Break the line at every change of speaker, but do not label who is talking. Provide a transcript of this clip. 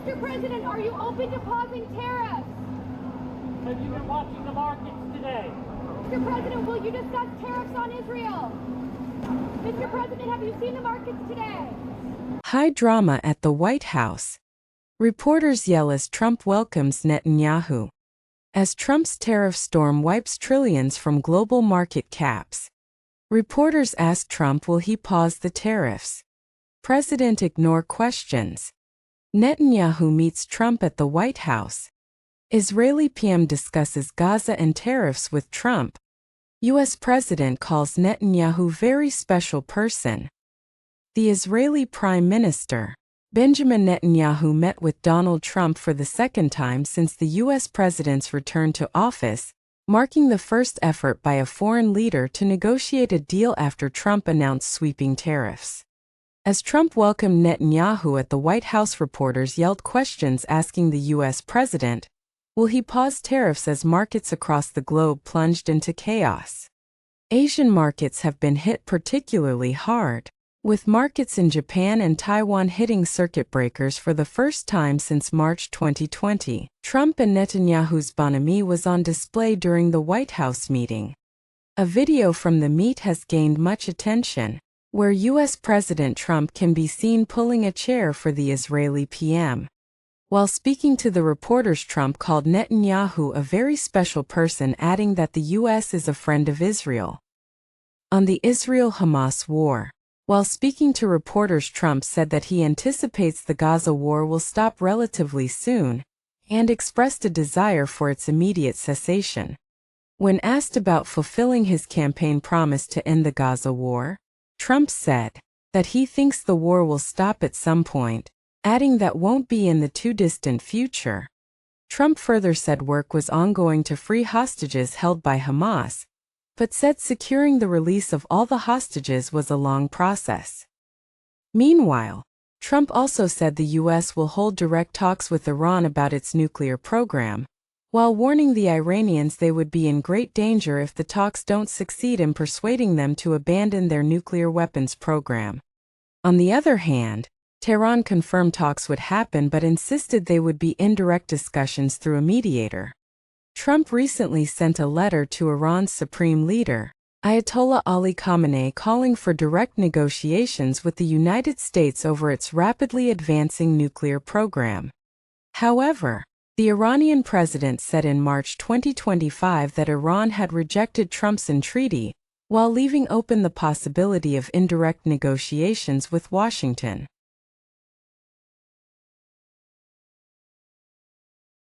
Mr. President, are you open to pausing tariffs?
Have you been watching the markets today?
Mr. President, will you discuss tariffs on Israel? Mr. President, have you seen the markets today?
High drama at the White House. Reporters yell as Trump welcomes Netanyahu. As Trump's tariff storm wipes trillions from global market caps. Reporters ask Trump, will he pause the tariffs? President ignore questions. Netanyahu meets Trump at the White House. Israeli PM discusses Gaza and tariffs with Trump. U.S. President calls Netanyahu very special person. The Israeli Prime Minister, Benjamin Netanyahu, met with Donald Trump for the second time since the U.S. president's return to office, marking the first effort by a foreign leader to negotiate a deal after Trump announced sweeping tariffs. As Trump welcomed Netanyahu at the White House, reporters yelled questions asking the U.S. president, will he pause tariffs as markets across the globe plunged into chaos? Asian markets have been hit particularly hard, with markets in Japan and Taiwan hitting circuit breakers for the first time since March 2020. Trump and Netanyahu's bonhomie was on display during the White House meeting. A video from the meet has gained much attention, where U.S. President Trump can be seen pulling a chair for the Israeli PM. While speaking to the reporters, Trump called Netanyahu a very special person, adding that the U.S. is a friend of Israel. On the Israel-Hamas war. While speaking to reporters, Trump said that he anticipates the Gaza war will stop relatively soon, and expressed a desire for its immediate cessation. When asked about fulfilling his campaign promise to end the Gaza war, Trump said that he thinks the war will stop at some point, adding that won't be in the too distant future. Trump further said work was ongoing to free hostages held by Hamas, but said securing the release of all the hostages was a long process. Meanwhile, Trump also said the U.S. will hold direct talks with Iran about its nuclear program, while warning the Iranians they would be in great danger if the talks don't succeed in persuading them to abandon their nuclear weapons program. On the other hand, Tehran confirmed talks would happen but insisted they would be indirect discussions through a mediator. Trump recently sent a letter to Iran's supreme leader, Ayatollah Ali Khamenei, calling for direct negotiations with the United States over its rapidly advancing nuclear program. However, the Iranian president said in March 2025 that Iran had rejected Trump's entreaty, while leaving open the possibility of indirect negotiations with Washington.